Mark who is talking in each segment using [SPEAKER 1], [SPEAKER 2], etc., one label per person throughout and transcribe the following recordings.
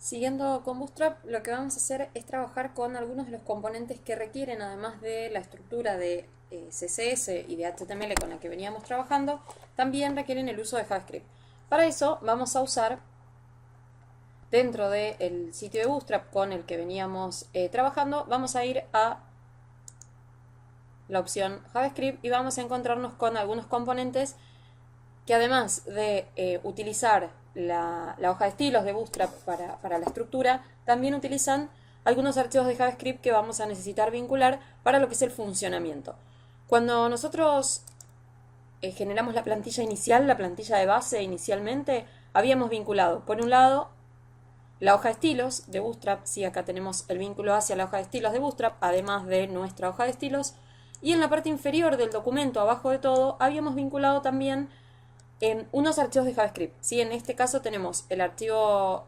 [SPEAKER 1] Siguiendo con Bootstrap, lo que vamos a hacer es trabajar con algunos de los componentes que requieren, además de la estructura de CSS y de HTML con la que veníamos trabajando, también requieren el uso de JavaScript. Para eso vamos a usar, dentro del sitio de Bootstrap con el que veníamos trabajando, vamos a ir a la opción JavaScript y vamos a encontrarnos con algunos componentes que, además de utilizar la hoja de estilos de Bootstrap para la estructura, también utilizan algunos archivos de JavaScript que vamos a necesitar vincular para lo que es el funcionamiento. Cuando nosotros generamos la plantilla inicial, la plantilla de base inicialmente, habíamos vinculado, por un lado, la hoja de estilos de Bootstrap. Sí, acá tenemos el vínculo hacia la hoja de estilos de Bootstrap, además de nuestra hoja de estilos. Y en la parte inferior del documento, abajo de todo, habíamos vinculado también unos archivos de JavaScript. ¿Sí? En este caso tenemos el archivo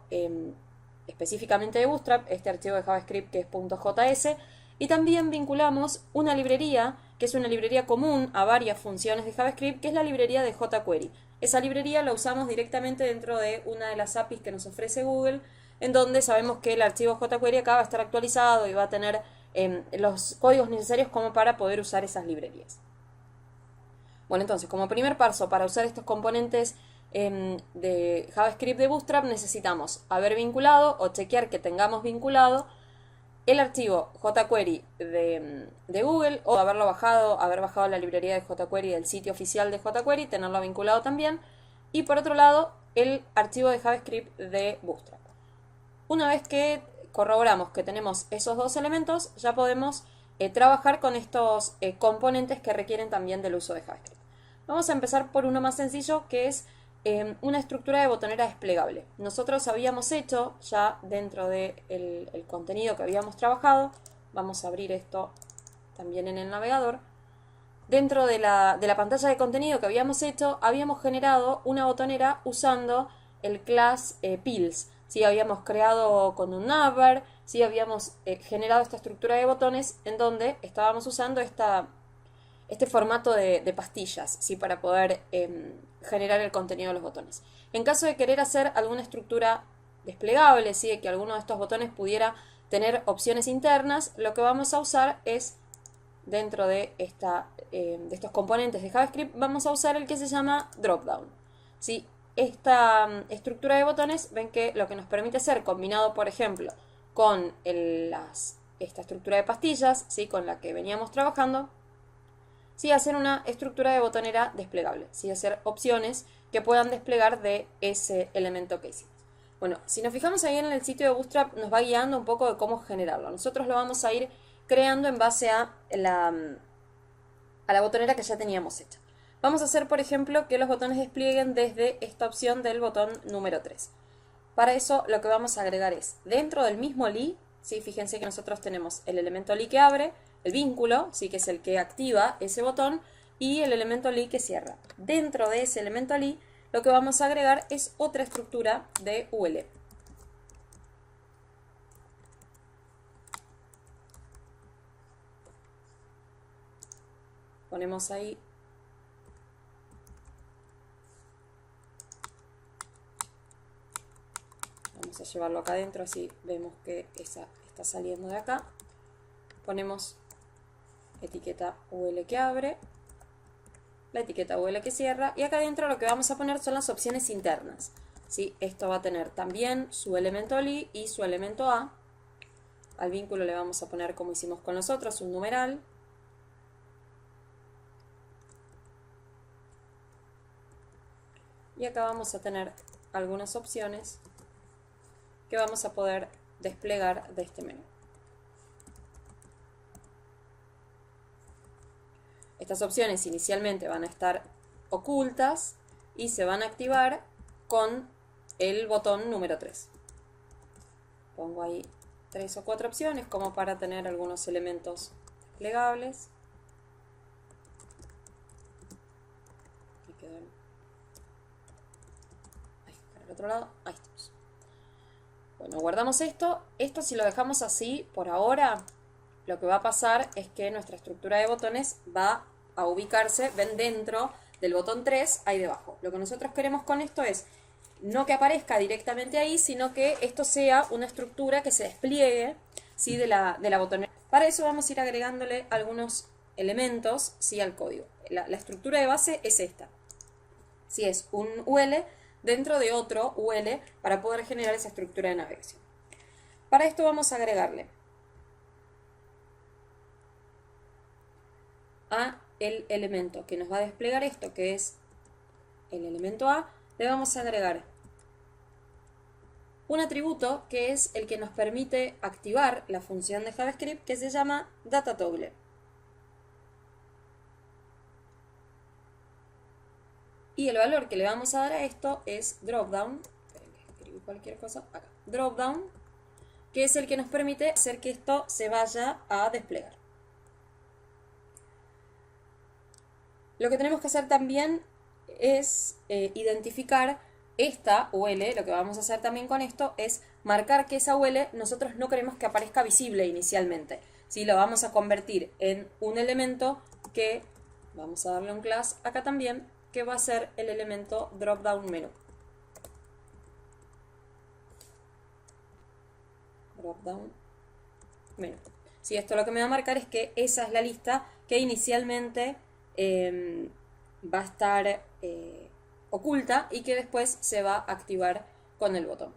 [SPEAKER 1] específicamente de Bootstrap, este archivo de JavaScript que es .js, y también vinculamos una librería, que es una librería común a varias funciones de JavaScript, que es la librería de jQuery. Esa librería la usamos directamente dentro de una de las APIs que nos ofrece Google, en donde sabemos que el archivo jQuery acá va a estar actualizado y va a tener los códigos necesarios como para poder usar esas librerías. Bueno, entonces, como primer paso para usar estos componentes de JavaScript de Bootstrap, necesitamos haber vinculado o chequear que tengamos vinculado el archivo jQuery de Google, o haber bajado la librería de jQuery del sitio oficial de jQuery, tenerlo vinculado también. Y por otro lado, el archivo de JavaScript de Bootstrap. Una vez que corroboramos que tenemos esos dos elementos, ya podemos trabajar con estos componentes que requieren también del uso de JavaScript. Vamos a empezar por uno más sencillo, que es una estructura de botonera desplegable. Nosotros habíamos hecho ya dentro del contenido que habíamos trabajado, vamos a abrir esto también en el navegador, dentro de la pantalla de contenido que habíamos hecho, habíamos generado una botonera usando el class Pills. ¿Sí? Habíamos creado con un navbar, ¿sí? Habíamos generado esta estructura de botones en donde estábamos usando este formato de pastillas, ¿sí? Para poder generar el contenido de los botones. En caso de querer hacer alguna estructura desplegable, ¿sí? De que alguno de estos botones pudiera tener opciones internas, lo que vamos a usar es, dentro de estos componentes de JavaScript, vamos a usar el que se llama dropdown. ¿Sí? Esta estructura de botones, ven que lo que nos permite hacer, combinado por ejemplo con esta estructura de pastillas, ¿sí? Con la que veníamos trabajando, ¿sí? Hacer una estructura de botonera desplegable, ¿sí? Hacer opciones que puedan desplegar de ese elemento que hicimos. Bueno, si nos fijamos ahí en el sitio de Bootstrap, nos va guiando un poco de cómo generarlo. Nosotros lo vamos a ir creando en base a la botonera que ya teníamos hecha. Vamos a hacer, por ejemplo, que los botones desplieguen desde esta opción del botón número 3. Para eso lo que vamos a agregar es, dentro del mismo li, ¿sí? Fíjense que nosotros tenemos el elemento li que abre, el vínculo, ¿sí? Que es el que activa ese botón, y el elemento li que cierra. Dentro de ese elemento li, lo que vamos a agregar es otra estructura de UL. Ponemos ahí vamos a llevarlo acá adentro, así vemos que esa está saliendo de acá. Ponemos etiqueta UL que abre, la etiqueta UL que cierra, y acá adentro lo que vamos a poner son las opciones internas. ¿Sí? Esto va a tener también su elemento li y su elemento a. Al vínculo le vamos a poner, como hicimos con los otros, un numeral. Y acá vamos a tener algunas opciones que vamos a poder desplegar de este menú. Estas opciones inicialmente van a estar ocultas y se van a activar con el botón número 3. Pongo ahí 3 o 4 opciones como para tener algunos elementos desplegables. Aquí quedó ahí, para el otro lado, ahí estamos. Bueno, guardamos esto. Esto, si lo dejamos así por ahora, lo que va a pasar es que nuestra estructura de botones va a ubicarse, ven, dentro del botón 3, ahí debajo. Lo que nosotros queremos con esto es no que aparezca directamente ahí, sino que esto sea una estructura que se despliegue, ¿sí? de la botonera. Para eso vamos a ir agregándole algunos elementos, ¿sí? al código. La estructura de base es esta. Si es un UL dentro de otro UL para poder generar esa estructura de navegación. Para esto vamos a agregarle a el elemento que nos va a desplegar esto, que es el elemento A, le vamos a agregar un atributo que es el que nos permite activar la función de JavaScript que se llama DataToggle. Y el valor que le vamos a dar a esto es dropdown, esperen que escribí cualquier cosa, acá, dropdown, que es el que nos permite hacer que esto se vaya a desplegar. Lo que tenemos que hacer también es identificar esta UL. Lo que vamos a hacer también con esto es marcar que esa UL nosotros no queremos que aparezca visible inicialmente. ¿Sí? Lo vamos a convertir en un elemento que, vamos a darle un class acá también, que va a ser el elemento dropdown menu. Dropdown menu. ¿Sí? Esto lo que me va a marcar es que esa es la lista que inicialmente va a estar oculta y que después se va a activar con el botón.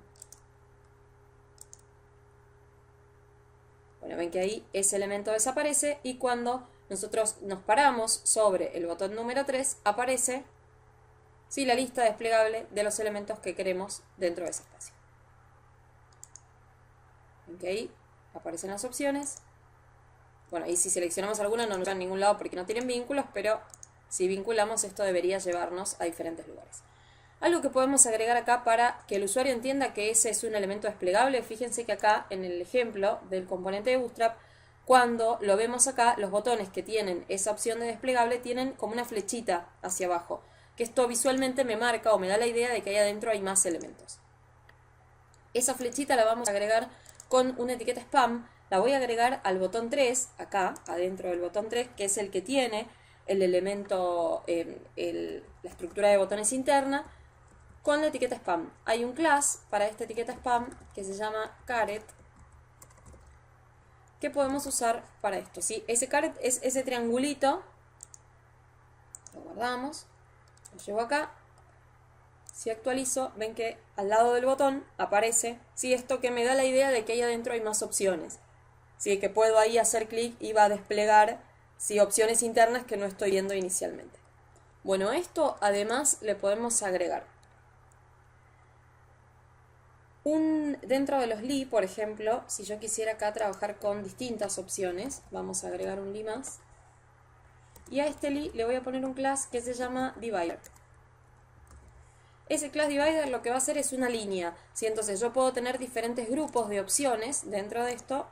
[SPEAKER 1] Bueno, ven que ahí ese elemento desaparece y cuando nosotros nos paramos sobre el botón número 3 aparece, ¿sí? la lista desplegable de los elementos que queremos dentro de ese espacio. Ven que ahí aparecen las opciones. Bueno, y si seleccionamos alguna no nos va a ningún lado porque no tienen vínculos, pero si vinculamos esto debería llevarnos a diferentes lugares. Algo que podemos agregar acá para que el usuario entienda que ese es un elemento desplegable, fíjense que acá en el ejemplo del componente de Bootstrap, cuando lo vemos acá, los botones que tienen esa opción de desplegable tienen como una flechita hacia abajo, que esto visualmente me marca o me da la idea de que ahí adentro hay más elementos. Esa flechita la vamos a agregar con una etiqueta spam. La voy a agregar al botón 3, acá, adentro del botón 3, que es el que tiene el elemento, la estructura de botones interna, con la etiqueta spam. Hay un class para esta etiqueta spam que se llama caret, que podemos usar para esto, ¿sí? Ese caret es ese triangulito, lo guardamos, lo llevo acá. Si actualizo, ven que al lado del botón aparece, ¿sí? esto que me da la idea de que ahí adentro hay más opciones. ¿Sí? Que puedo ahí hacer clic y va a desplegar, ¿sí? opciones internas que no estoy viendo inicialmente. Bueno, esto además le podemos agregar dentro de los li, por ejemplo, si yo quisiera acá trabajar con distintas opciones, vamos a agregar un li más. Y a este li le voy a poner un class que se llama divider. Ese class divider lo que va a hacer es una línea, ¿sí? Entonces yo puedo tener diferentes grupos de opciones dentro de esto.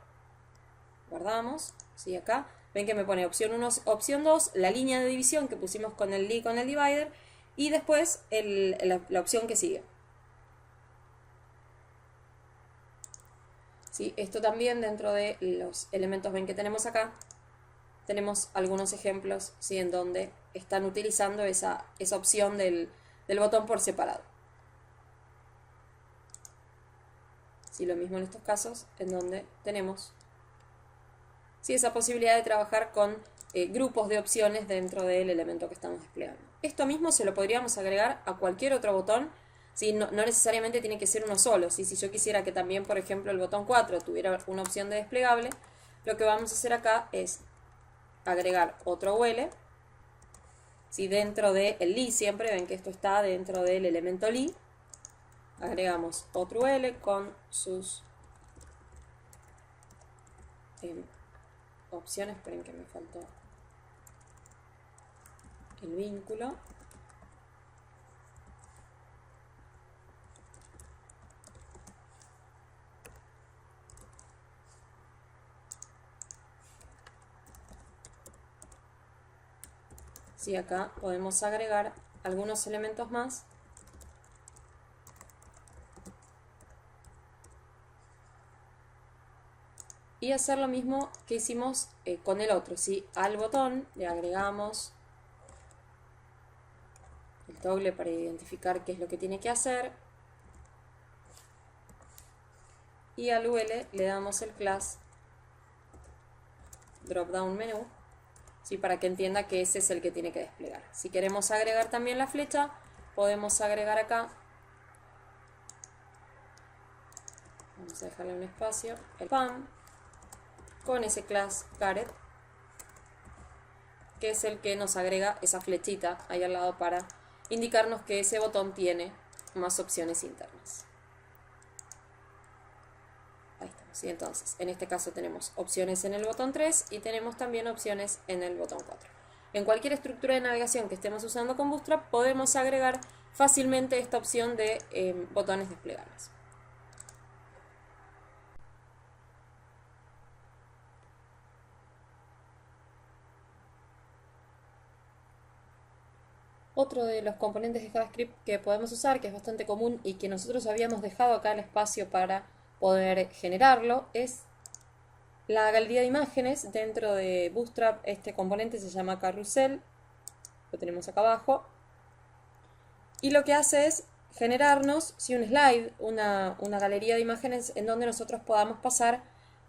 [SPEAKER 1] Guardamos, ¿sí? Acá ven que me pone opción 1, opción 2, la línea de división que pusimos con el li con el divider y después la opción que sigue. ¿Sí? Esto también dentro de los elementos ven que tenemos acá, tenemos algunos ejemplos, ¿sí? en donde están utilizando esa opción del botón por separado. ¿Sí? Lo mismo en estos casos, en donde tenemos, ¿sí? esa posibilidad de trabajar con grupos de opciones dentro del elemento que estamos desplegando. Esto mismo se lo podríamos agregar a cualquier otro botón. ¿Sí? No necesariamente tiene que ser uno solo. ¿Sí? Si yo quisiera que también, por ejemplo, el botón 4 tuviera una opción de desplegable, lo que vamos a hacer acá es agregar otro UL. ¿Sí? Dentro del li, siempre ven que esto está dentro del elemento li. Agregamos otro UL con sus opciones. Esperen que me faltó el vínculo. Sí, acá podemos agregar algunos elementos más. Y hacer lo mismo que hicimos con el otro, ¿sí? Al botón le agregamos el toggle para identificar qué es lo que tiene que hacer. y al UL le damos el class drop-down menú, ¿sí? Para que entienda que ese es el que tiene que desplegar. Si queremos agregar también la flecha, podemos agregar acá, vamos a dejarle un espacio, el PAM, con ese class caret, que es el que nos agrega esa flechita ahí al lado para indicarnos que ese botón tiene más opciones internas. Ahí estamos. Y entonces, en este caso tenemos opciones en el botón 3 y tenemos también opciones en el botón 4. En cualquier estructura de navegación que estemos usando con Bootstrap podemos agregar fácilmente esta opción de botones desplegables. Otro de los componentes de JavaScript que podemos usar, que es bastante común y que nosotros habíamos dejado acá el espacio para poder generarlo, es la galería de imágenes. Dentro de Bootstrap este componente se llama carrusel, lo tenemos acá abajo, y lo que hace es generarnos un slide, una galería de imágenes en donde nosotros podamos pasar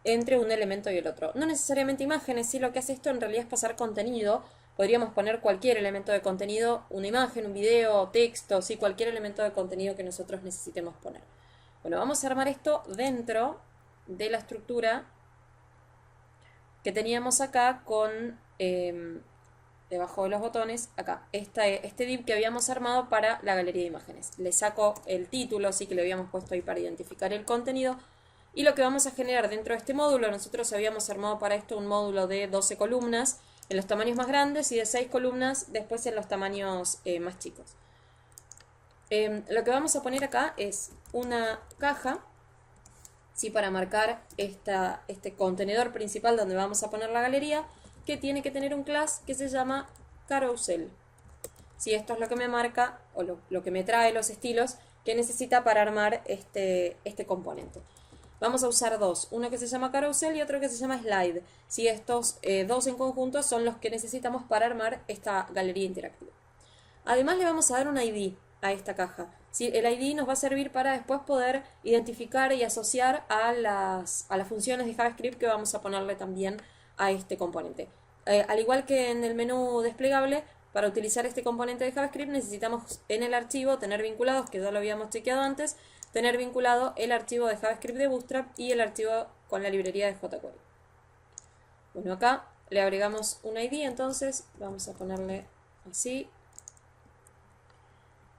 [SPEAKER 1] entre un elemento y el otro. No necesariamente imágenes, sí, lo que hace esto en realidad es pasar contenido. Podríamos poner cualquier elemento de contenido, una imagen, un video, texto, sí, cualquier elemento de contenido que nosotros necesitemos poner. Bueno, vamos a armar esto dentro de la estructura que teníamos acá con, debajo de los botones, acá, este div que habíamos armado para la galería de imágenes. Le saco el título, sí, que le habíamos puesto ahí para identificar el contenido. Y lo que vamos a generar dentro de este módulo, nosotros habíamos armado para esto un módulo de 12 columnas en los tamaños más grandes y de 6 columnas después en los tamaños más chicos. Lo que vamos a poner acá es una caja, ¿sí? Para marcar este contenedor principal donde vamos a poner la galería, que tiene que tener un class que se llama carousel. ¿Sí? Esto es lo que me marca o lo que me trae los estilos que necesita para armar este componente. Vamos a usar dos, uno que se llama carousel y otro que se llama slide. Si estos dos en conjunto son los que necesitamos para armar esta galería interactiva. Además le vamos a dar un ID a esta caja. ¿Sí? El ID nos va a servir para después poder identificar y asociar a las funciones de JavaScript que vamos a ponerle también a este componente. Al igual que en el menú desplegable, para utilizar este componente de JavaScript necesitamos en el archivo tener vinculados, que ya lo habíamos chequeado antes, tener vinculado el archivo de JavaScript de Bootstrap y el archivo con la librería de jQuery. Bueno, acá le agregamos un ID, entonces vamos a ponerle así.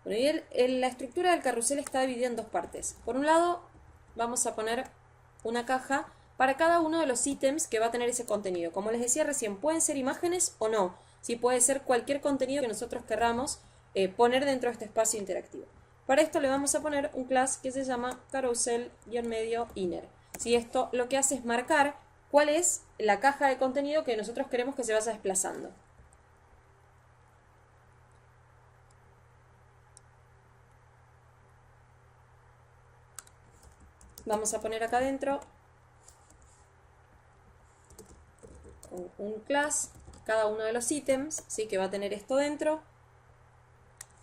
[SPEAKER 1] Bueno, y la estructura del carrusel está dividida en dos partes. Por un lado, vamos a poner una caja para cada uno de los ítems que va a tener ese contenido. Como les decía recién, pueden ser imágenes o no. Sí, puede ser cualquier contenido que nosotros querramos poner dentro de este espacio interactivo. Para esto le vamos a poner un class que se llama carousel-inner. ¿Sí? Esto lo que hace es marcar cuál es la caja de contenido que nosotros queremos que se vaya desplazando. Vamos a poner acá adentro un class, cada uno de los ítems, ¿sí? Que va a tener esto dentro.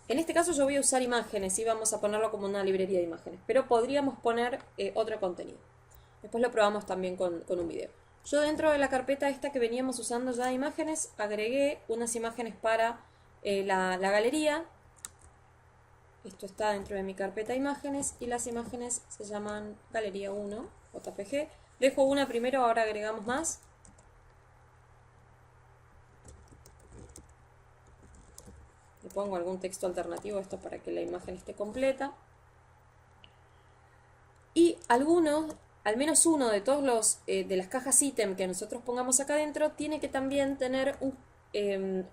[SPEAKER 1] En este caso yo voy a usar imágenes y vamos a ponerlo como una librería de imágenes, pero podríamos poner otro contenido. Después lo probamos también con un video. Yo dentro de la carpeta esta que veníamos usando ya de imágenes, agregué unas imágenes para la galería. Esto está dentro de mi carpeta de imágenes y las imágenes se llaman galería 1, JPG. Dejo una primero, ahora agregamos más. Le pongo algún texto alternativo a esto para que la imagen esté completa. Y algunos, al menos uno de todos los de las cajas ítem que nosotros pongamos acá adentro, tiene que también tener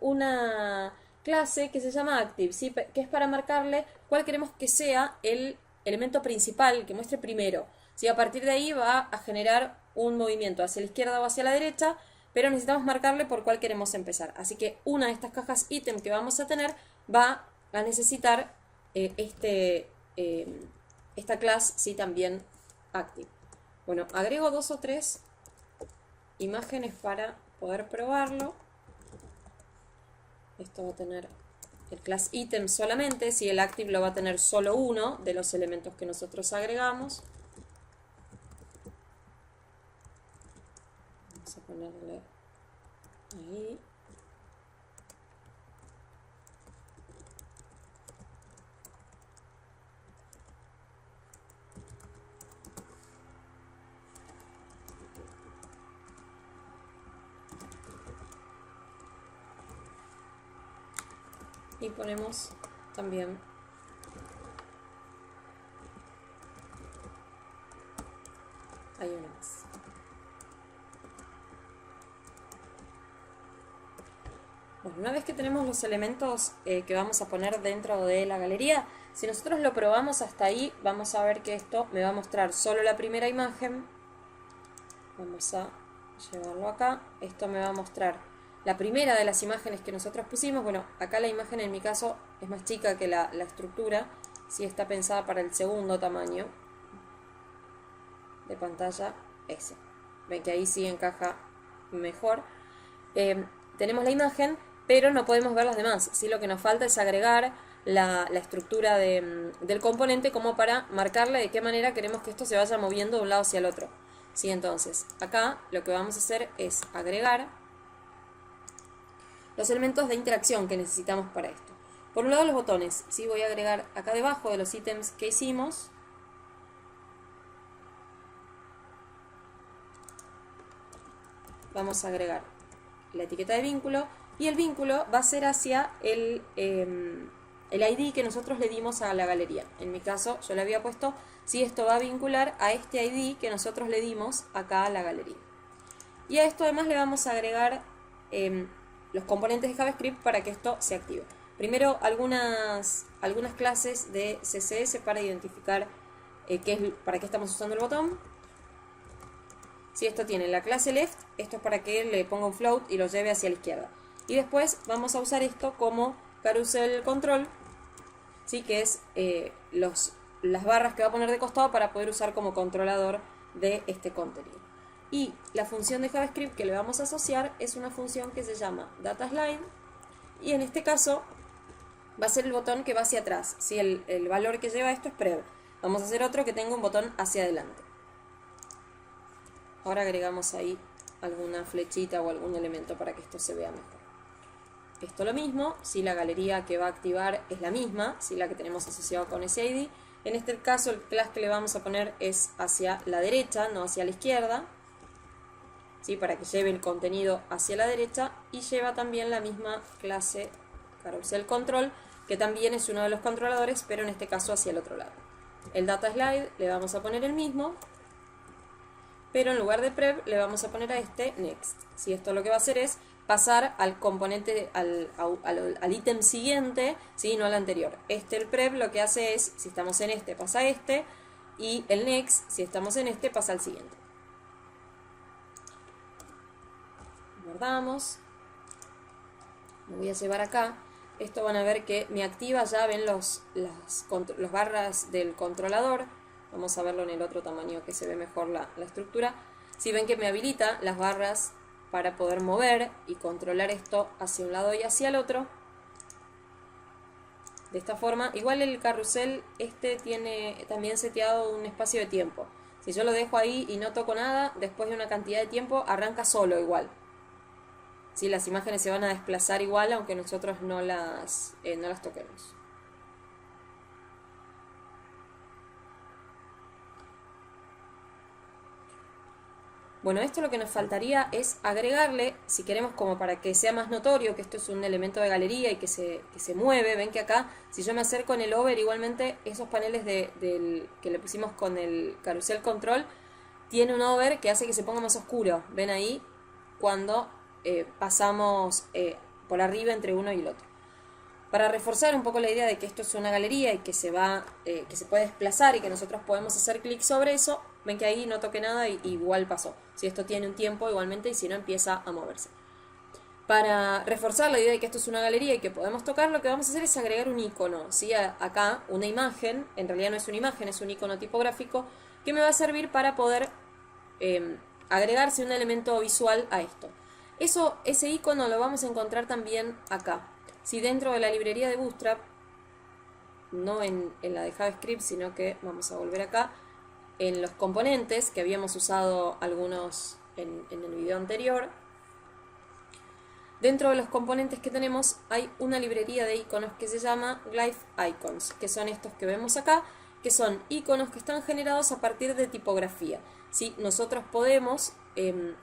[SPEAKER 1] una clase que se llama active, ¿sí? Que es para marcarle cuál queremos que sea el elemento principal, que muestre primero. ¿Sí? A partir de ahí va a generar un movimiento hacia la izquierda o hacia la derecha, pero necesitamos marcarle por cuál queremos empezar. Así que una de estas cajas ítem que vamos a tener va a necesitar esta clase, sí, también active. Bueno, agrego 2 o 3 imágenes para poder probarlo. Esto va a tener el class item solamente, si el active lo va a tener solo uno de los elementos que nosotros agregamos. Vamos a ponerle ahí. Y ponemos también hay una más. Bueno, una vez que tenemos los elementos que vamos a poner dentro de la galería, si nosotros lo probamos hasta ahí, vamos a ver que esto me va a mostrar solo la primera imagen. Vamos a llevarlo acá. Esto me va a mostrar la primera de las imágenes que nosotros pusimos. Bueno, acá la imagen en mi caso es más chica que la estructura. Sí, está pensada para el segundo tamaño de pantalla, ese. Ven que ahí sí encaja mejor. Tenemos la imagen, pero no podemos ver las demás. ¿Sí? Lo que nos falta es agregar la estructura del componente como para marcarle de qué manera queremos que esto se vaya moviendo de un lado hacia el otro. ¿Sí? Entonces, acá lo que vamos a hacer es agregar los elementos de interacción que necesitamos para esto. Por un lado, los botones. ¿Sí? Voy a agregar acá debajo de los ítems que hicimos. Vamos a agregar la etiqueta de vínculo y el vínculo va a ser hacia el ID que nosotros le dimos a la galería. En mi caso yo le había puesto si esto va a vincular a este ID que nosotros le dimos acá a la galería. Y a esto además le vamos a agregar los componentes de JavaScript para que esto se active. Primero algunas clases de CSS para identificar para qué estamos usando el botón. Si esto tiene la clase left, esto es para que le ponga un float y lo lleve hacia la izquierda. Y después vamos a usar esto como carousel control, ¿sí? Que es las barras que va a poner de costado para poder usar como controlador de este contenido. Y la función de JavaScript que le vamos a asociar es una función que se llama dataSlide, y en este caso va a ser el botón que va hacia atrás. ¿Sí? El valor que lleva esto es prev. Vamos a hacer otro que tenga un botón hacia adelante. Ahora agregamos ahí alguna flechita o algún elemento para que esto se vea mejor. Esto lo mismo, si la galería que va a activar es la misma, si la que tenemos asociado con ese ID. En este caso el class que le vamos a poner es hacia la derecha, no hacia la izquierda, ¿sí? Para que lleve el contenido hacia la derecha, y lleva también la misma clase carousel control, que también es uno de los controladores, pero en este caso hacia el otro lado. El data slide le vamos a poner el mismo, pero en lugar de prev le vamos a poner a este next. Si esto lo que va a hacer es pasar al componente, al ítem siguiente, ¿sí? No al anterior. El prev lo que hace es, si estamos en este, pasa a este, y el next, si estamos en este, pasa al siguiente. Guardamos. Lo voy a llevar acá. Esto van a ver que me activa, ya ven los barras del controlador. Vamos a verlo en el otro tamaño que se ve mejor la estructura. Si ven que me habilita las barras para poder mover y controlar esto hacia un lado y hacia el otro. De esta forma, igual el carrusel tiene también seteado un espacio de tiempo. Si yo lo dejo ahí y no toco nada, después de una cantidad de tiempo arranca solo igual. ¿Sí? Las imágenes se van a desplazar igual aunque nosotros no las toquemos. Bueno, esto lo que nos faltaría es agregarle, si queremos como para que sea más notorio que esto es un elemento de galería y que se mueve. Ven que acá, si yo me acerco en el over, igualmente esos paneles que le pusimos con el carousel control, tiene un over que hace que se ponga más oscuro. Ven ahí cuando pasamos por arriba entre uno y el otro. Para reforzar un poco la idea de que esto es una galería y que se puede desplazar y que nosotros podemos hacer clic sobre eso, ven que ahí no toqué nada y igual pasó. Si esto tiene un tiempo igualmente, y si no, empieza a moverse. Para reforzar la idea de que esto es una galería y que podemos tocar, lo que vamos a hacer es agregar un icono, ¿sí? Acá una imagen, en realidad no es una imagen, es un icono tipográfico que me va a servir para poder agregarse un elemento visual a esto. Ese icono lo vamos a encontrar también acá. Si dentro de la librería de Bootstrap, no en la de JavaScript, sino que vamos a volver acá, en los componentes, que habíamos usado algunos en el video anterior, dentro de los componentes que tenemos hay una librería de iconos que se llama Glyph Icons, que son estos que vemos acá, que son iconos que están generados a partir de tipografía. ¿Sí? Nosotros podemos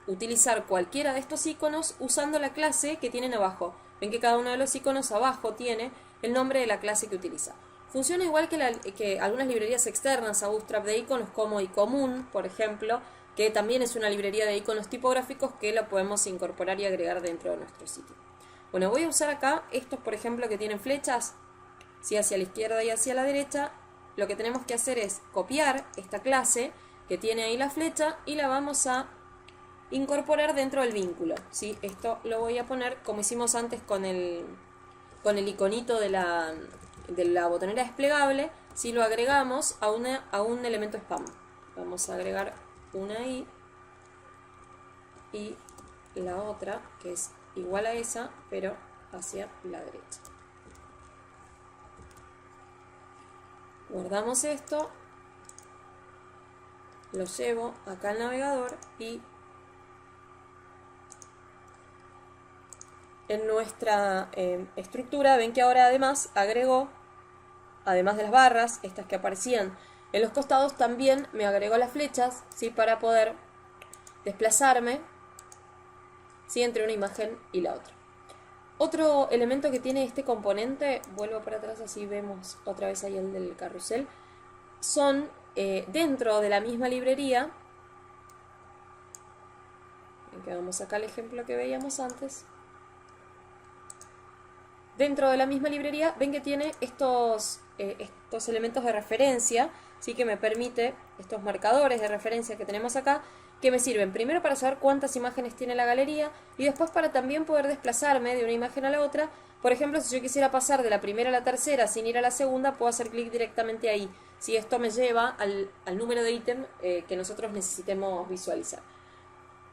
[SPEAKER 1] utilizar cualquiera de estos iconos usando la clase que tienen abajo. Ven que cada uno de los iconos abajo tiene el nombre de la clase que utiliza. Funciona igual que algunas librerías externas a Bootstrap de iconos, como iCommun, por ejemplo, que también es una librería de iconos tipográficos que la podemos incorporar y agregar dentro de nuestro sitio. Bueno, voy a usar acá estos, por ejemplo, que tienen flechas, ¿sí? Hacia la izquierda y hacia la derecha. Lo que tenemos que hacer es copiar esta clase que tiene ahí la flecha y la vamos a incorporar dentro del vínculo, ¿sí? Esto lo voy a poner como hicimos antes con el iconito de la botonera desplegable. Si lo agregamos a un elemento spam, vamos a agregar una ahí y la otra que es igual a esa pero hacia la derecha. Guardamos esto, lo llevo acá al navegador y en nuestra estructura ven que ahora además agregó, además de las barras, estas que aparecían en los costados, también me agregó las flechas, ¿sí? Para poder desplazarme, ¿sí? Entre una imagen y la otra. Otro elemento que tiene este componente, vuelvo para atrás así vemos otra vez ahí el del carrusel, son dentro de la misma librería, que vamos acá al ejemplo que veíamos antes. Dentro de la misma librería ven que tiene estos elementos de referencia, ¿sí? Que me permite, estos marcadores de referencia que tenemos acá, que me sirven primero para saber cuántas imágenes tiene la galería y después para también poder desplazarme de una imagen a la otra. Por ejemplo, si yo quisiera pasar de la primera a la tercera sin ir a la segunda, puedo hacer clic directamente ahí. Si esto me lleva al número de ítem que nosotros necesitemos visualizar.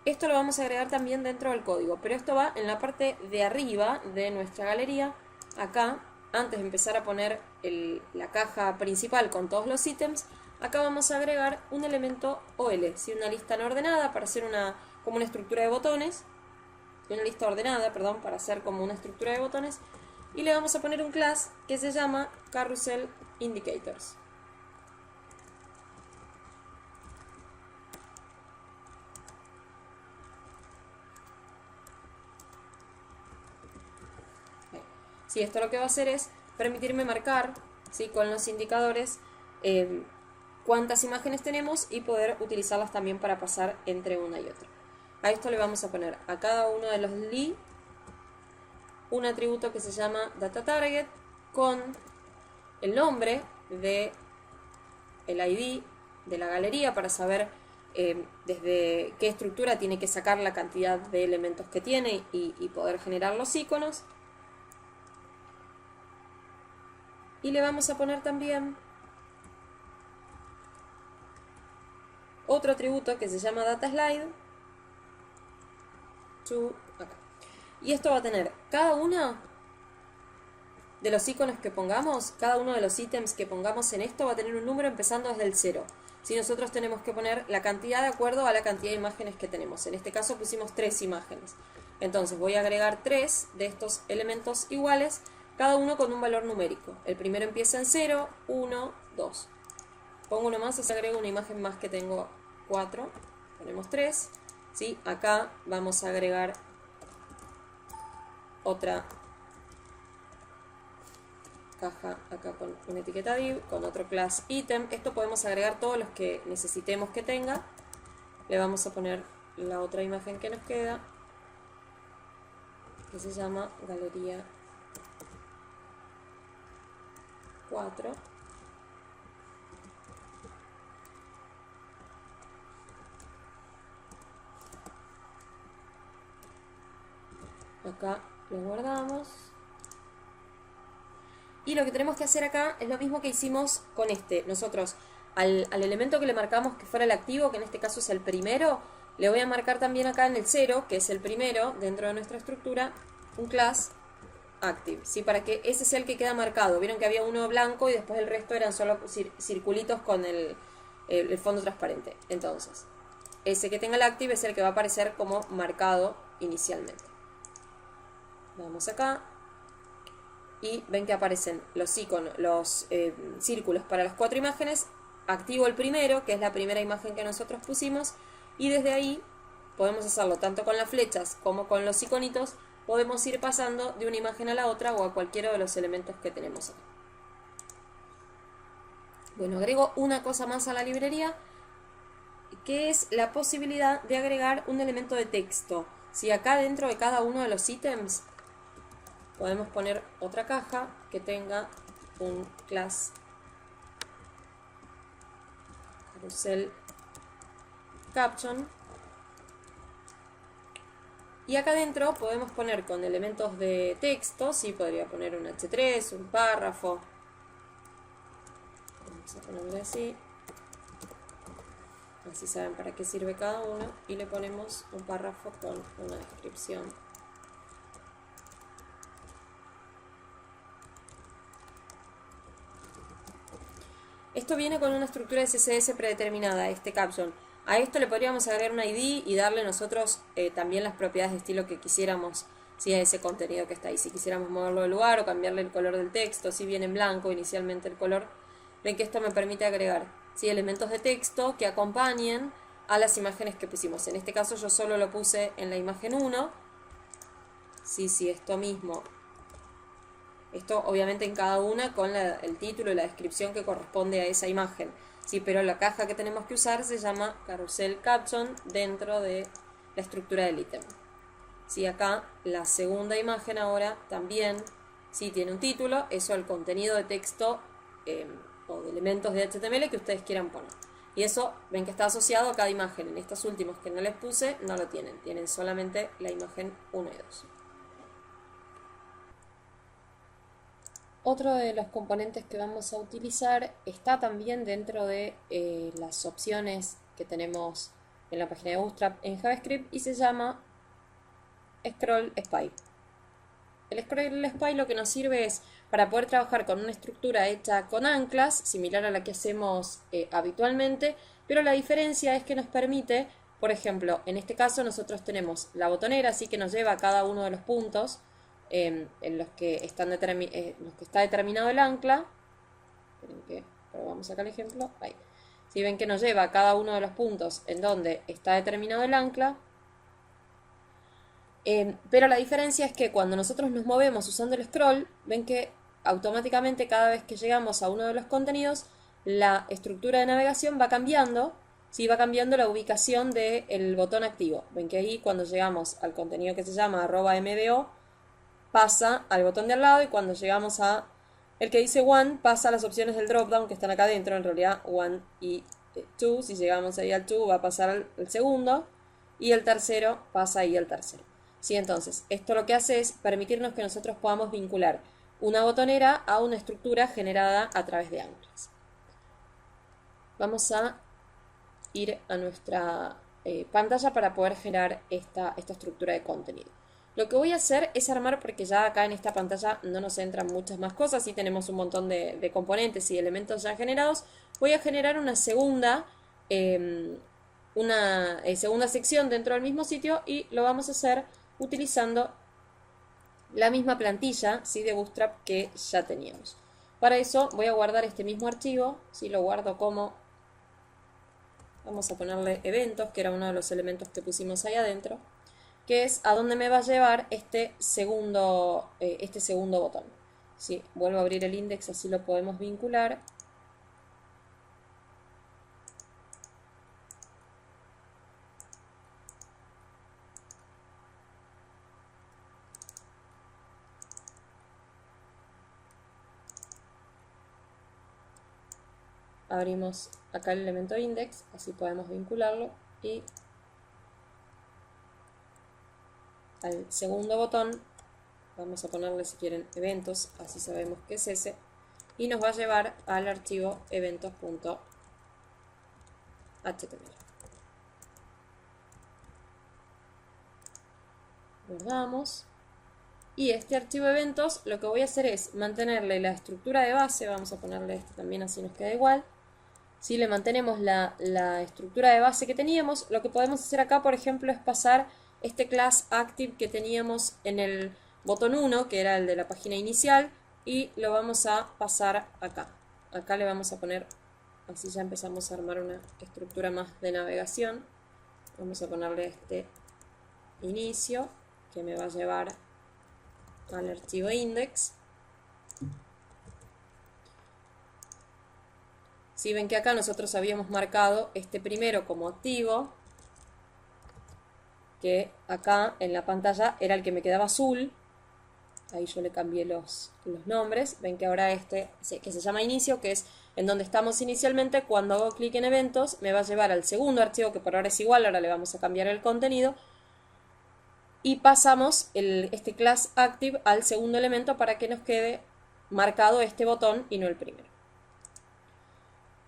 [SPEAKER 1] Esto lo vamos a agregar también dentro del código, pero esto va en la parte de arriba de nuestra galería. Acá, antes de empezar a poner la caja principal con todos los ítems, acá vamos a agregar un elemento OL, ¿sí? Una lista no ordenada para hacer como una estructura de botones, una lista ordenada, perdón, para hacer como una estructura de botones, y le vamos a poner un class que se llama Carousel Indicators. Sí, esto lo que va a hacer es permitirme marcar, ¿sí? Con los indicadores cuántas imágenes tenemos y poder utilizarlas también para pasar entre una y otra. A esto le vamos a poner a cada uno de los li un atributo que se llama DataTarget con el nombre de el ID de la galería para saber desde qué estructura tiene que sacar la cantidad de elementos que tiene y poder generar los iconos. Y le vamos a poner también otro atributo que se llama DataSlide acá. Y esto va a tener cada uno de los iconos que pongamos, cada uno de los ítems que pongamos en esto va a tener un número empezando desde el 0. Si nosotros tenemos que poner la cantidad de acuerdo a la cantidad de imágenes que tenemos. En este caso pusimos 3 imágenes. Entonces voy a agregar 3 de estos elementos iguales, cada uno con un valor numérico. El primero empieza en 0, 1, 2. Pongo uno más, así agrego una imagen más que tengo 4. Ponemos 3. ¿Sí? Acá vamos a agregar otra caja acá con una etiqueta div, con otro class item. Esto podemos agregar todos los que necesitemos que tenga. Le vamos a poner la otra imagen que nos queda, que se llama galería 4. Acá lo guardamos. Y lo que tenemos que hacer acá es lo mismo que hicimos con este. Nosotros al elemento que le marcamos que fuera el activo, que en este caso es el primero, le voy a marcar también acá en el 0, que es el primero dentro de nuestra estructura, un class active, ¿sí? Para que ese sea el que queda marcado. Vieron que había uno blanco y después el resto eran solo circulitos con el fondo transparente. Entonces, ese que tenga el active es el que va a aparecer como marcado inicialmente. Vamos acá y ven que aparecen los iconos, los círculos para las 4 imágenes. Activo el primero, que es la primera imagen que nosotros pusimos, y desde ahí podemos hacerlo tanto con las flechas como con los iconitos. Podemos ir pasando de una imagen a la otra o a cualquiera de los elementos que tenemos acá. Bueno, agrego una cosa más a la librería, que es la posibilidad de agregar un elemento de texto. Si acá dentro de cada uno de los ítems podemos poner otra caja que tenga un class carrusel caption, y acá adentro podemos poner con elementos de texto, sí, podría poner un H3, un párrafo, vamos a ponerle así saben para qué sirve cada uno, y le ponemos un párrafo con una descripción. Esto viene con una estructura de CSS predeterminada, este caption. A esto le podríamos agregar un ID y darle nosotros también las propiedades de estilo que quisiéramos, si a ese contenido que está ahí. Si quisiéramos moverlo de lugar o cambiarle el color del texto, si viene en blanco inicialmente el color. Ven que esto me permite agregar elementos de texto que acompañen a las imágenes que pusimos. En este caso yo solo lo puse en la imagen 1. Sí, esto mismo. Esto obviamente en cada una con el título y la descripción que corresponde a esa imagen. Sí, pero la caja que tenemos que usar se llama carrusel caption dentro de la estructura del ítem. Sí, acá la segunda imagen ahora también tiene un título, eso el contenido de texto o de elementos de HTML que ustedes quieran poner. Y eso ven que está asociado a cada imagen. En estos últimos que no les puse no lo tienen, tienen solamente la imagen 1 y 2. Otro de los componentes que vamos a utilizar está también dentro de las opciones que tenemos en la página de Bootstrap en JavaScript y se llama Scroll Spy. El Scroll Spy lo que nos sirve es para poder trabajar con una estructura hecha con anclas, similar a la que hacemos habitualmente, pero la diferencia es que nos permite, por ejemplo, en este caso nosotros tenemos la botonera, así que nos lleva a cada uno de los puntos en los que está determinado el ancla. Esperen que probamos acá el ejemplo. Ahí. Si ven que nos lleva a cada uno de los puntos en donde está determinado el ancla. Pero la diferencia es que cuando nosotros nos movemos usando el scroll, ven que automáticamente cada vez que llegamos a uno de los contenidos, la estructura de navegación va cambiando. Sí, va cambiando la ubicación del botón activo. Ven que ahí cuando llegamos al contenido que se llama @mbo, pasa al botón de al lado, y cuando llegamos a el que dice one, pasa a las opciones del dropdown que están acá adentro, en realidad one y two. Si llegamos ahí al two va a pasar al segundo, y el tercero pasa ahí al tercero. ¿Sí? Entonces, esto lo que hace es permitirnos que nosotros podamos vincular una botonera a una estructura generada a través de anclas. Vamos a ir a nuestra pantalla para poder generar esta estructura de contenido. Lo que voy a hacer es armar, porque ya acá en esta pantalla no nos entran muchas más cosas y tenemos un montón de componentes y elementos ya generados. Voy a generar una segunda sección dentro del mismo sitio, y lo vamos a hacer utilizando la misma plantilla de Bootstrap que ya teníamos. Para eso voy a guardar este mismo archivo, lo guardo como, vamos a ponerle eventos, que era uno de los elementos que pusimos ahí adentro, que es a donde me va a llevar este segundo botón. Vuelvo a abrir el index, así lo podemos vincular. Abrimos acá el elemento index, así podemos vincularlo, y al segundo botón vamos a ponerle, si quieren, eventos, así sabemos que es ese, y nos va a llevar al archivo eventos.html. Guardamos, y este archivo eventos lo que voy a hacer es mantenerle la estructura de base, vamos a ponerle este también así nos queda igual, Si le mantenemos la estructura de base que teníamos, lo que podemos hacer acá, por ejemplo, es pasar este class active que teníamos en el botón 1, que era el de la página inicial, y lo vamos a pasar acá. Acá le vamos a poner, así ya empezamos a armar una estructura más de navegación. Vamos a ponerle este inicio, que me va a llevar al archivo index. Si ven que acá nosotros habíamos marcado este primero como activo, que acá en la pantalla era el que me quedaba azul. Ahí yo le cambié los nombres. Ven que ahora este, que se llama inicio, que es en donde estamos inicialmente. Cuando hago clic en eventos, me va a llevar al segundo archivo, que por ahora es igual. Ahora le vamos a cambiar el contenido. Y pasamos este class active al segundo elemento para que nos quede marcado este botón y no el primero.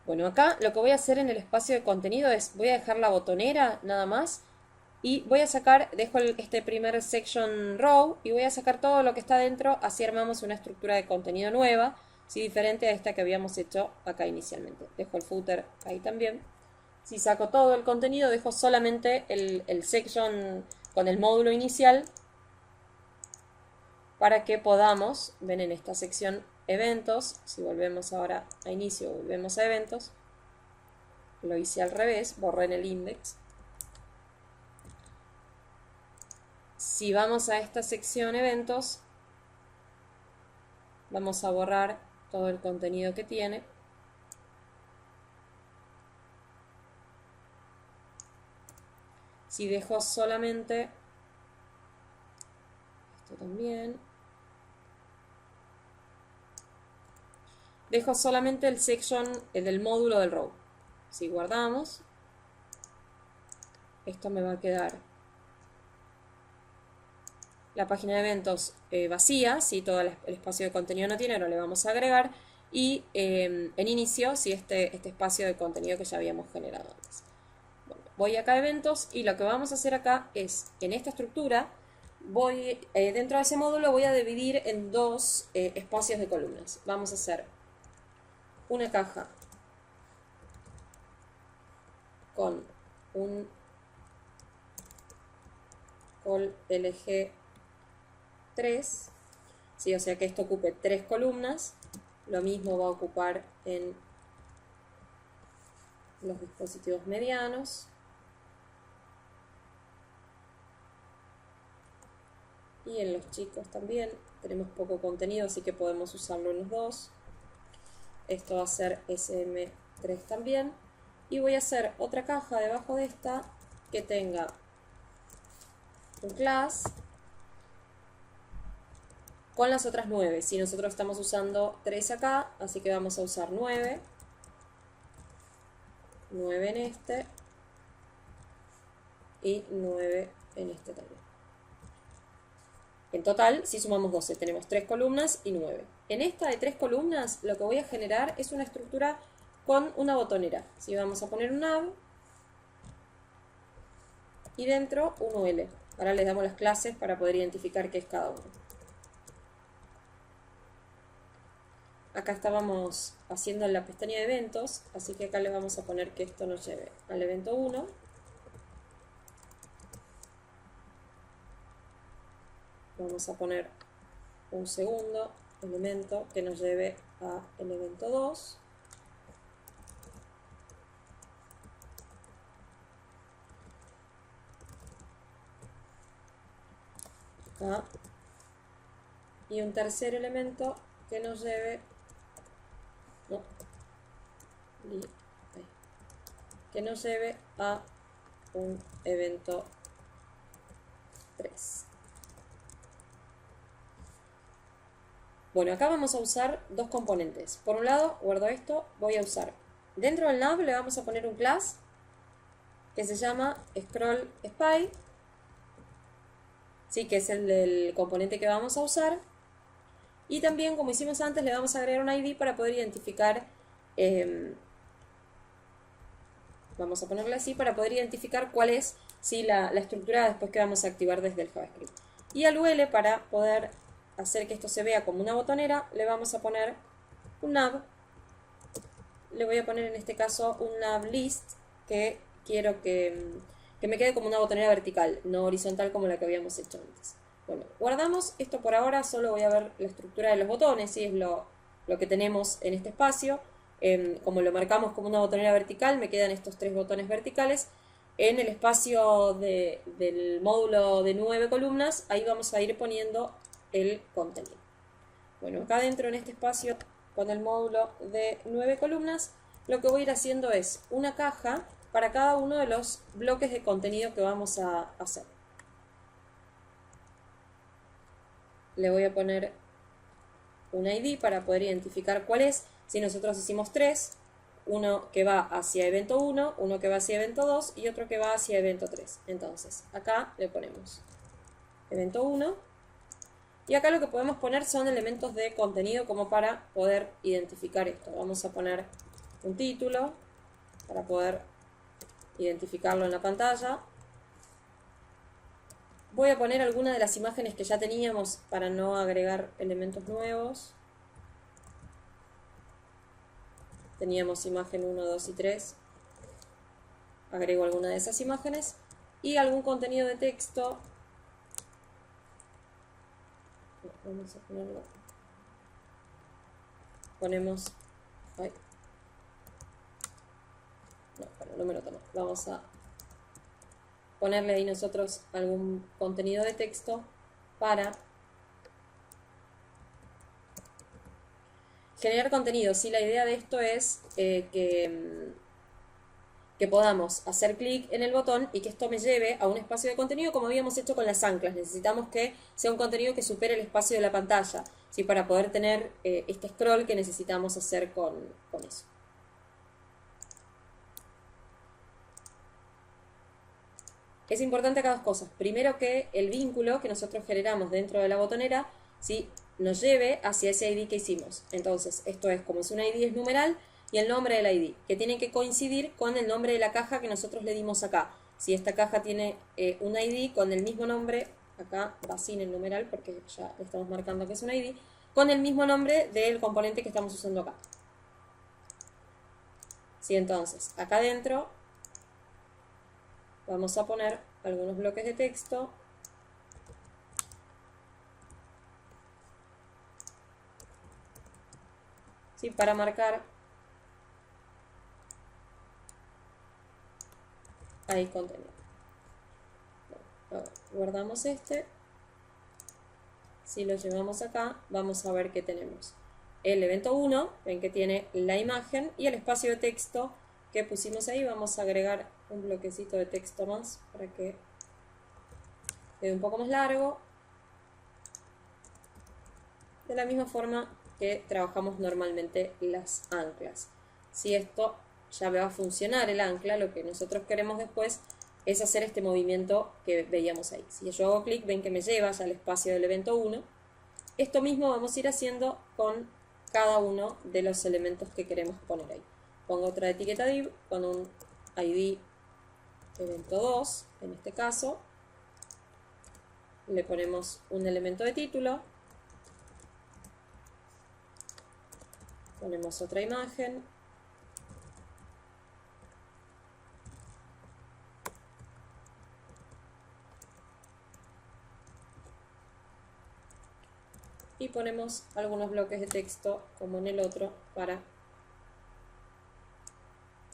[SPEAKER 1] Bueno, acá lo que voy a hacer en el espacio de contenido es, voy a dejar la botonera nada más. Y voy a sacar, dejo este primer section row y voy a sacar todo lo que está dentro, así armamos una estructura de contenido nueva, ¿sí? Diferente a esta que habíamos hecho acá inicialmente. Dejo el footer ahí también. Si saco todo el contenido, dejo solamente el section con el módulo inicial para que podamos, ven en esta sección eventos, si volvemos ahora a inicio, volvemos a eventos, lo hice al revés, borré en el index. Si vamos a esta sección eventos, vamos a borrar todo el contenido que tiene. Si dejo solamente, esto también, dejo solamente el section, el del módulo del row. Si guardamos, esto me va a quedar la página de eventos vacía, si todo el espacio de contenido no tiene, ahora le vamos a agregar, y en inicio, si este espacio de contenido que ya habíamos generado antes. Bueno, voy acá a eventos y lo que vamos a hacer acá es, en esta estructura, dentro de ese módulo voy a dividir en dos espacios de columnas. Vamos a hacer una caja con un call LG 3, ¿sí? O sea que esto ocupe 3 columnas. Lo mismo va a ocupar en los dispositivos medianos. Y en los chicos también. Tenemos poco contenido, así que podemos usarlo en los dos. Esto va a ser SM3 también. Y voy a hacer otra caja debajo de esta que tenga un class con las otras 9. Si nosotros estamos usando 3 acá, así que vamos a usar 9. 9 en este. Y 9 en este también. En total, si sumamos 12, tenemos 3 columnas y 9. En esta de 3 columnas, lo que voy a generar es una estructura con una botonera. Si vamos a poner un nav y dentro un UL. Ahora les damos las clases para poder identificar qué es cada uno. Acá estábamos haciendo en la pestaña de eventos, así que acá le vamos a poner que esto nos lleve al evento 1. Vamos a poner un segundo elemento que nos lleve al evento 2. Acá. Y un tercer elemento que nos lleve que nos lleve a un evento 3. Bueno, acá vamos a usar dos componentes. Por un lado, guardo esto, voy a usar. Dentro del nav le vamos a poner un class que se llama scroll spy, ¿sí? Que es el del componente que vamos a usar. Y también, como hicimos antes, le vamos a agregar un ID para poder identificar, vamos a ponerle así, para poder identificar cuál es, ¿sí? la estructura después que vamos a activar desde el JavaScript. Y al UL, para poder hacer que esto se vea como una botonera, le vamos a poner un nav le voy a poner en este caso un nav list que quiero que me quede como una botonera vertical, no horizontal como la que habíamos hecho antes. Bueno, guardamos esto por ahora, solo voy a ver la estructura de los botones, si es lo que tenemos en este espacio. Como lo marcamos como una botonera vertical, me quedan estos 3 botones verticales. En el espacio del módulo de 9 columnas, ahí vamos a ir poniendo el contenido. Bueno, acá dentro en este espacio con el módulo de 9 columnas, lo que voy a ir haciendo es una caja para cada uno de los bloques de contenido que vamos a hacer. Le voy a poner un ID para poder identificar cuál es. Si nosotros hicimos 3, uno que va hacia evento 1, uno que va hacia evento 2 y otro que va hacia evento 3. Entonces, acá le ponemos evento 1. Y acá lo que podemos poner son elementos de contenido como para poder identificar esto. Vamos a poner un título para poder identificarlo en la pantalla. Voy a poner algunas de las imágenes que ya teníamos para no agregar elementos nuevos. Teníamos imagen 1, 2 y 3. Agrego alguna de esas imágenes y algún contenido de texto. Vamos a ponerlo. Ponemos. Ay. No, bueno, no me lo tomo. Vamos a ponerle ahí nosotros algún contenido de texto para generar contenido. Sí, la idea de esto es que podamos hacer clic en el botón y que esto me lleve a un espacio de contenido como habíamos hecho con las anclas. Necesitamos que sea un contenido que supere el espacio de la pantalla, ¿sí? Para poder tener este scroll que necesitamos hacer con eso. Es importante acá 2 cosas. Primero, que el vínculo que nosotros generamos dentro de la botonera, ¿sí?, nos lleve hacia ese ID que hicimos. Entonces, esto es, como es un ID, es numeral, y el nombre del ID, que tiene que coincidir con el nombre de la caja que nosotros le dimos acá. Si esta caja tiene un ID con el mismo nombre, acá va sin el numeral porque ya le estamos marcando que es un ID, con el mismo nombre del componente que estamos usando acá. ¿Sí? Entonces, acá adentro vamos a poner algunos bloques de texto. ¿Sí? Para marcar ahí contenido. Bueno, guardamos este. Si lo llevamos acá, vamos a ver que tenemos el evento 1, ven que tiene la imagen y el espacio de texto que pusimos ahí. Vamos a agregar un bloquecito de texto más para que quede un poco más largo. De la misma forma que trabajamos normalmente las anclas. Si esto ya va a funcionar el ancla, lo que nosotros queremos después es hacer este movimiento que veíamos ahí. Si yo hago clic, ven que me lleva ya al espacio del evento 1. Esto mismo vamos a ir haciendo con cada uno de los elementos que queremos poner ahí. Pongo otra etiqueta div con un ID evento 2, en este caso. Le ponemos un elemento de título. Ponemos otra imagen. Y ponemos algunos bloques de texto como en el otro para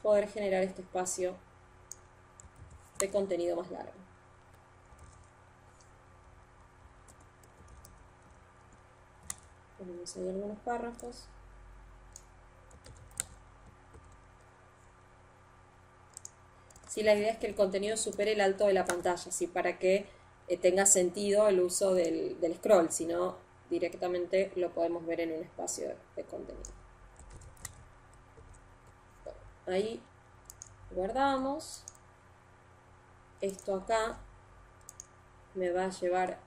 [SPEAKER 1] poder generar este espacio de contenido más largo. Ponemos ahí algunos párrafos. Sí, la idea es que el contenido supere el alto de la pantalla, ¿sí? Para que tenga sentido el uso del scroll, si no directamente lo podemos ver en un espacio de contenido. Bueno, ahí guardamos. Esto acá me va a llevar,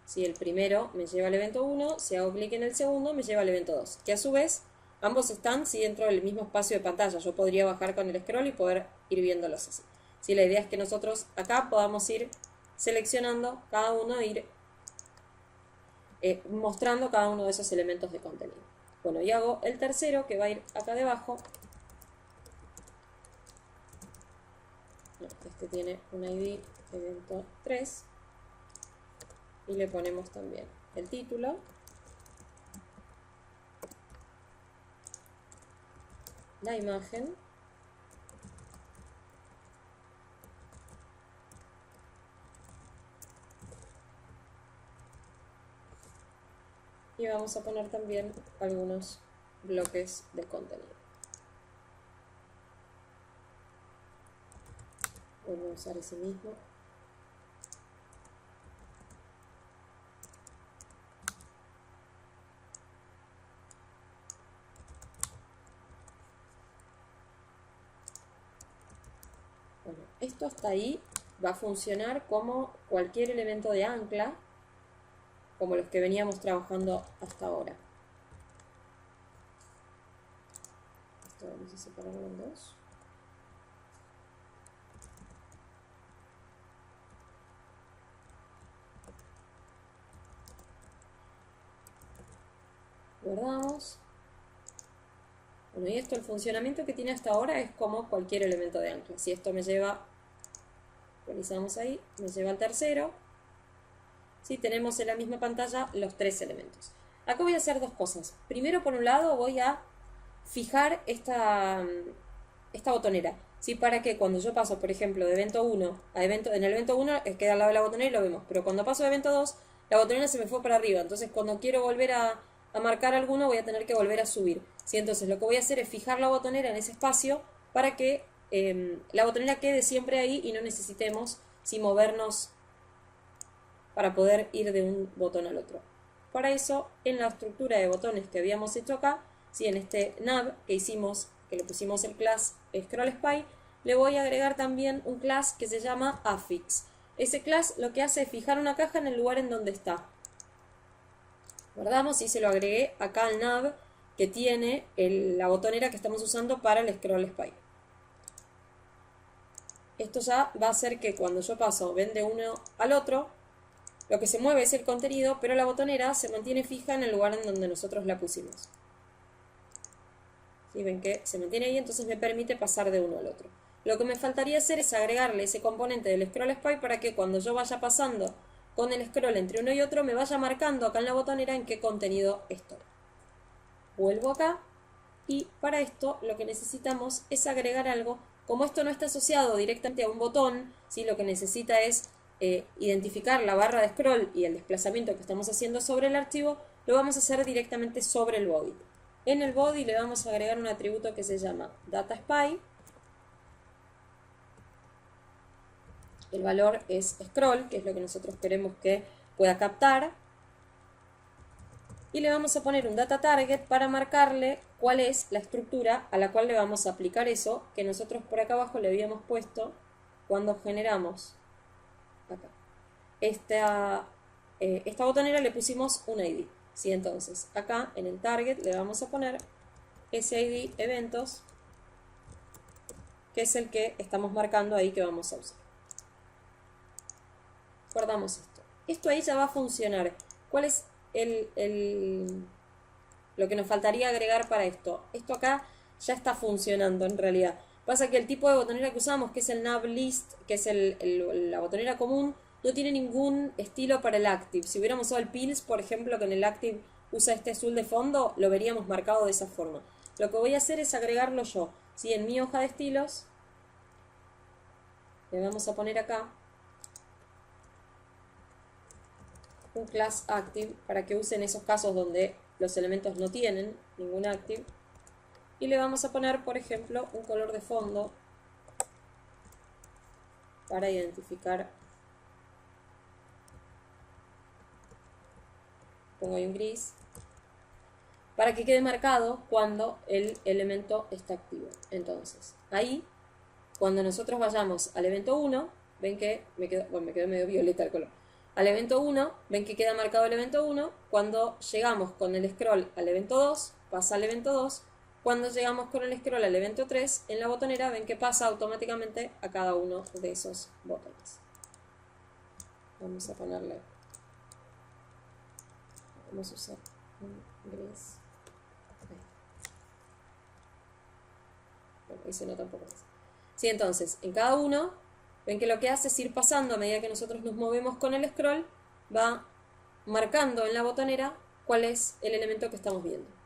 [SPEAKER 1] si el primero me lleva al evento 1, si hago clic en el segundo me lleva al evento 2, que a su vez ambos están dentro del mismo espacio de pantalla. Yo podría bajar con el scroll y poder ir viéndolos así. ¿Sí? La idea es que nosotros acá podamos ir seleccionando cada uno, ir mostrando cada uno de esos elementos de contenido. Bueno, y hago el tercero que va a ir acá debajo. No, este tiene un ID evento 3. Y le ponemos también el título. La imagen. Y vamos a poner también algunos bloques de contenido. Vuelvo a usar ese mismo. Bueno, esto hasta ahí va a funcionar como cualquier elemento de ancla, como los que veníamos trabajando hasta ahora. Esto vamos a separarlo en dos. Guardamos. Bueno, y esto, el funcionamiento que tiene hasta ahora es como cualquier elemento de ancla. Si esto me lleva, actualizamos ahí, me lleva al tercero. ¿Sí? Tenemos en la misma pantalla los tres elementos. Acá voy a hacer dos cosas. Primero, por un lado, voy a fijar esta botonera. ¿Sí? Para que cuando yo paso, por ejemplo, de evento 1 a evento, en el evento 1 queda al lado de la botonera y lo vemos. Pero cuando paso de evento 2, la botonera se me fue para arriba. Entonces, cuando quiero volver a marcar alguno, voy a tener que volver a subir. ¿Sí? Entonces, lo que voy a hacer es fijar la botonera en ese espacio para que la botonera quede siempre ahí y no necesitemos movernos para poder ir de un botón al otro. Para eso, en la estructura de botones que habíamos hecho acá, ¿sí? En este nav que hicimos, que le pusimos el class ScrollSpy, le voy a agregar también un class que se llama affix. Ese class lo que hace es fijar una caja en el lugar en donde está. Guardamos y se lo agregué acá al nav que tiene la botonera que estamos usando para el ScrollSpy. Esto ya va a hacer que cuando yo paso de uno al otro, lo que se mueve es el contenido, pero la botonera se mantiene fija en el lugar en donde nosotros la pusimos. ¿Sí? Ven que se mantiene ahí, entonces me permite pasar de uno al otro. Lo que me faltaría hacer es agregarle ese componente del ScrollSpy para que cuando yo vaya pasando con el scroll entre uno y otro, me vaya marcando acá en la botonera en qué contenido estoy. Vuelvo acá y para esto lo que necesitamos es agregar algo. Como esto no está asociado directamente a un botón, ¿sí? Lo que necesita es identificar la barra de scroll y el desplazamiento que estamos haciendo sobre el archivo, lo vamos a hacer directamente sobre el body. En el body le vamos a agregar un atributo que se llama DataSpy. El valor es scroll, que es lo que nosotros queremos que pueda captar. Y le vamos a poner un data target para marcarle cuál es la estructura a la cual le vamos a aplicar eso que nosotros por acá abajo le habíamos puesto cuando generamos acá. Esta botonera le pusimos un ID. ¿Sí? Entonces, acá en el target le vamos a poner ese ID eventos, que es el que estamos marcando ahí que vamos a usar. Guardamos esto. Esto ahí ya va a funcionar. ¿Cuál es lo que nos faltaría agregar para esto? Esto acá ya está funcionando en realidad. Pasa que el tipo de botonera que usamos, que es el nav list, que es la botonera común, no tiene ningún estilo para el active. Si hubiéramos usado el pins, por ejemplo, que en el active usa este azul de fondo, lo veríamos marcado de esa forma. Lo que voy a hacer es agregarlo yo. ¿Sí? En mi hoja de estilos le vamos a poner acá un class active para que use en esos casos donde los elementos no tienen ningún active. Y le vamos a poner, por ejemplo, un color de fondo para identificar. Pongo ahí un gris para que quede marcado cuando el elemento está activo. Entonces, ahí, cuando nosotros vayamos al evento 1, ven que me quedó medio violeta el color. Al evento 1, ven que queda marcado el evento 1. Cuando llegamos con el scroll al evento 2, pasa al evento 2. Cuando llegamos con el scroll al evento 3, en la botonera ven que pasa automáticamente a cada uno de esos botones. Vamos a ponerle, vamos a usar un gris. Bueno, ahí se nota un poco más. Sí, entonces, en cada uno, ven que lo que hace es ir pasando a medida que nosotros nos movemos con el scroll, va marcando en la botonera cuál es el elemento que estamos viendo.